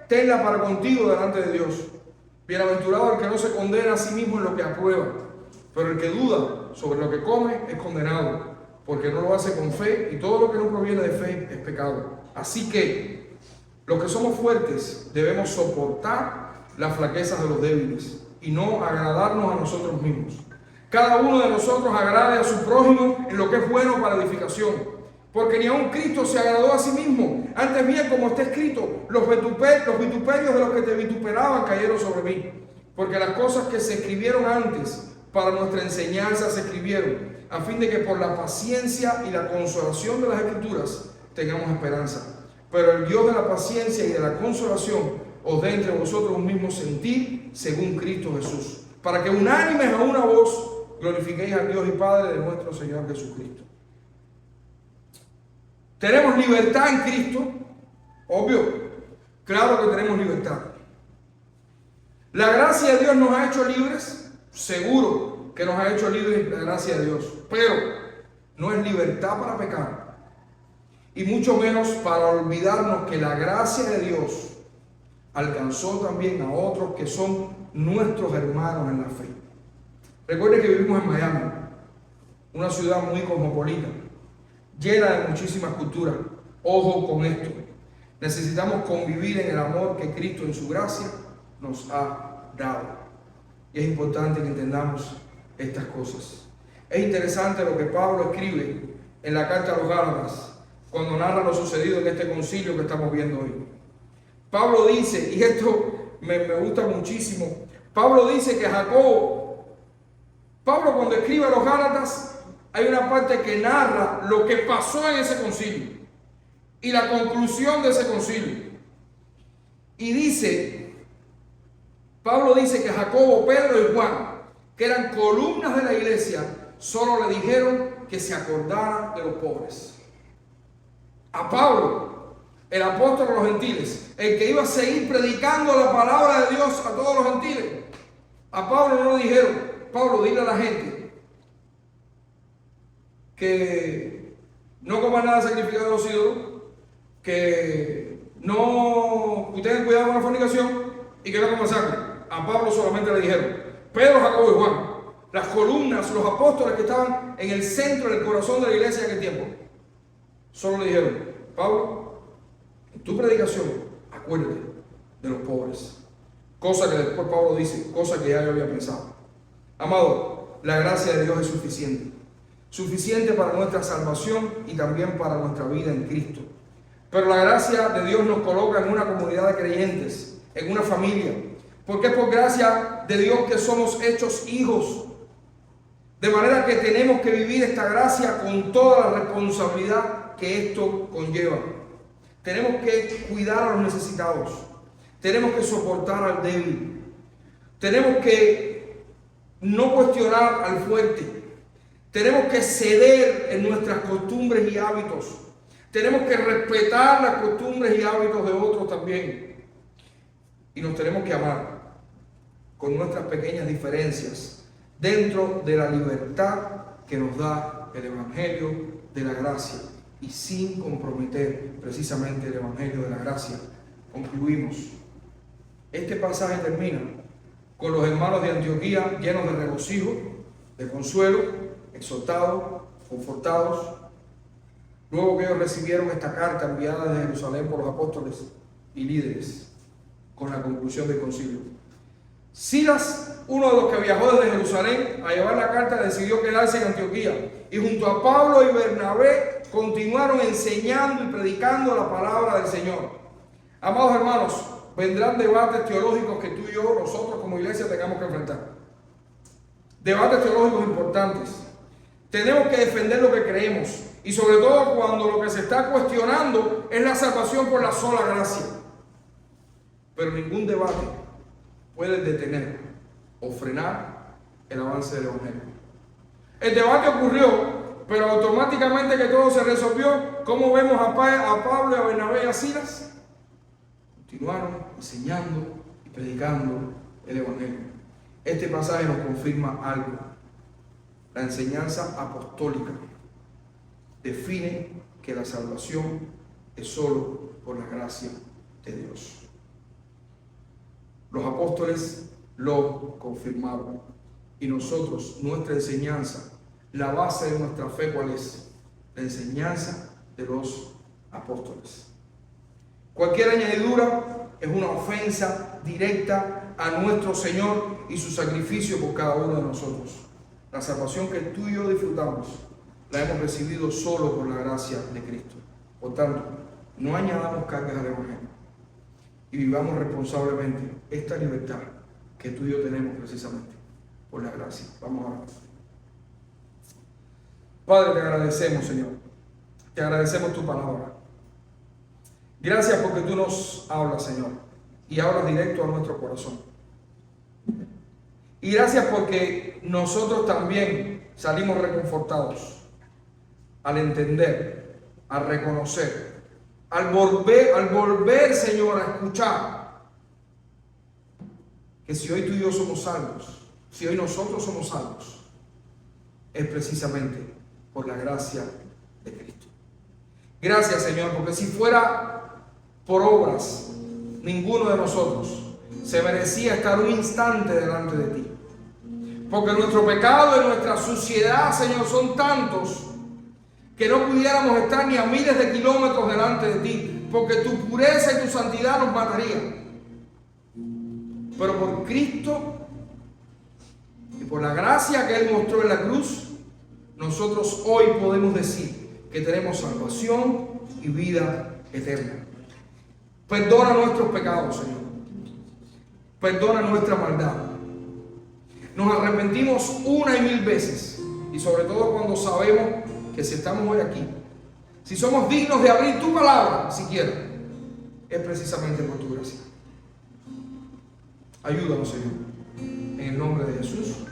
Tenla para contigo delante de Dios. Bienaventurado el que no se condena a sí mismo en lo que aprueba, pero el que duda sobre lo que come es condenado, porque no lo hace con fe, y todo lo que no proviene de fe es pecado. Así que los que somos fuertes debemos soportar las flaquezas de los débiles y no agradarnos a nosotros mismos. Cada uno de nosotros agrade a su prójimo en lo que es bueno para edificación. Porque ni aun Cristo se agradó a sí mismo. Antes bien, como está escrito, los vituperios de los que te vituperaban cayeron sobre mí. Porque las cosas que se escribieron antes para nuestra enseñanza se escribieron, a fin de que por la paciencia y la consolación de las Escrituras tengamos esperanza. Pero el Dios de la paciencia y de la consolación os dé entre vosotros un mismo sentir según Cristo Jesús, para que unánimes a una voz glorifiquéis al Dios y Padre de nuestro Señor Jesucristo. ¿Tenemos libertad en Cristo? Obvio, claro que tenemos libertad. ¿La gracia de Dios nos ha hecho libres? Seguro que nos ha hecho libres la gracia de Dios, pero no es libertad para pecar, y mucho menos para olvidarnos que la gracia de Dios alcanzó también a otros que son nuestros hermanos en la fe. Recuerden que vivimos en Miami, una ciudad muy cosmopolita, llena de muchísimas culturas. Ojo con esto, necesitamos convivir en el amor que Cristo en su gracia nos ha dado. Y es importante que entendamos estas cosas. Es interesante lo que Pablo escribe en la carta a los Gálatas, cuando narra lo sucedido en este concilio que estamos viendo hoy. Pablo dice, y esto me gusta muchísimo, Pablo dice que Jacobo, Pablo cuando escribe a los Gálatas, hay una parte que narra lo que pasó en ese concilio y la conclusión de ese concilio. Y dice, Pablo dice que Jacobo, Pedro y Juan, que eran columnas de la iglesia, solo le dijeron que se acordara de los pobres. A Pablo, el apóstol de los gentiles, el que iba a seguir predicando la palabra de Dios a todos los gentiles, a Pablo no le dijeron, Pablo, dile a la gente que no coman nada sacrificado a los ídolos, que tengan cuidado con la fornicación y que no coman sangre. A Pablo solamente le dijeron, Pedro, Jacobo y Juan, las columnas, los apóstoles que estaban en el centro del corazón de la iglesia en aquel tiempo, solo le dijeron, Pablo, en tu predicación, acuérdate de los pobres. Cosa que después Pablo dice, cosa que ya yo había pensado. Amado, la gracia de Dios es suficiente. Suficiente para nuestra salvación y también para nuestra vida en Cristo. Pero la gracia de Dios nos coloca en una comunidad de creyentes, en una familia. Porque es por gracia de Dios que somos hechos hijos. De manera que tenemos que vivir esta gracia con toda la responsabilidad que esto conlleva. Tenemos que cuidar a los necesitados. Tenemos que soportar al débil. Tenemos que no cuestionar al fuerte. Tenemos que ceder en nuestras costumbres y hábitos. Tenemos que respetar las costumbres y hábitos de otros también. Y nos tenemos que amar con nuestras pequeñas diferencias dentro de la libertad que nos da el Evangelio de la gracia y sin comprometer precisamente el Evangelio de la gracia. Concluimos. Este pasaje termina con los hermanos de Antioquía llenos de regocijo, de consuelo, exhortados, confortados. Luego que ellos recibieron esta carta enviada desde Jerusalén por los apóstoles y líderes, con la conclusión del concilio. Silas, uno de los que viajó desde Jerusalén a llevar la carta, decidió quedarse en Antioquía y junto a Pablo y Bernabé continuaron enseñando y predicando la palabra del Señor. Amados hermanos, vendrán debates teológicos que tú y yo, nosotros como iglesia, tengamos que enfrentar. Debates teológicos importantes. Tenemos que defender lo que creemos y sobre todo cuando lo que se está cuestionando es la salvación por la sola gracia. Pero ningún debate puede detener o frenar el avance del Evangelio. El debate ocurrió, pero automáticamente que todo se resolvió, ¿cómo vemos a Pablo, a Bernabé y a Silas? Continuaron enseñando y predicando el Evangelio. Este pasaje nos confirma algo. La enseñanza apostólica define que la salvación es solo por la gracia de Dios. Los apóstoles lo confirmaron y nosotros, nuestra enseñanza, la base de nuestra fe, ¿cuál es? La enseñanza de los apóstoles. Cualquier añadidura es una ofensa directa a nuestro Señor y su sacrificio por cada uno de nosotros. La salvación que tú y yo disfrutamos la hemos recibido solo por la gracia de Cristo. Por tanto, no añadamos cargas al Evangelio y vivamos responsablemente esta libertad que tú y yo tenemos precisamente por la gracia. Vamos a orar. Padre, te agradecemos, Señor. Te agradecemos tu palabra. Gracias porque tú nos hablas, Señor, y hablas directo a nuestro corazón. Y gracias porque nosotros también salimos reconfortados al entender, al reconocer, al volver, Señor, a escuchar que si hoy tú y yo somos salvos, si hoy nosotros somos salvos, es precisamente por la gracia de Cristo. Gracias, Señor, porque si fuera por obras, ninguno de nosotros se merecía estar un instante delante de ti. Porque nuestro pecado y nuestra suciedad, Señor, son tantos que no pudiéramos estar ni a miles de kilómetros delante de ti, porque tu pureza y tu santidad nos mataría. Pero por Cristo y por la gracia que Él mostró en la cruz, nosotros hoy podemos decir que tenemos salvación y vida eterna. Perdona nuestros pecados, Señor. Perdona nuestra maldad. Nos arrepentimos una y mil veces. Y sobre todo cuando sabemos que si estamos hoy aquí, si somos dignos de abrir tu palabra, siquiera, es precisamente por tu gracia. Ayúdanos, Señor. En el nombre de Jesús.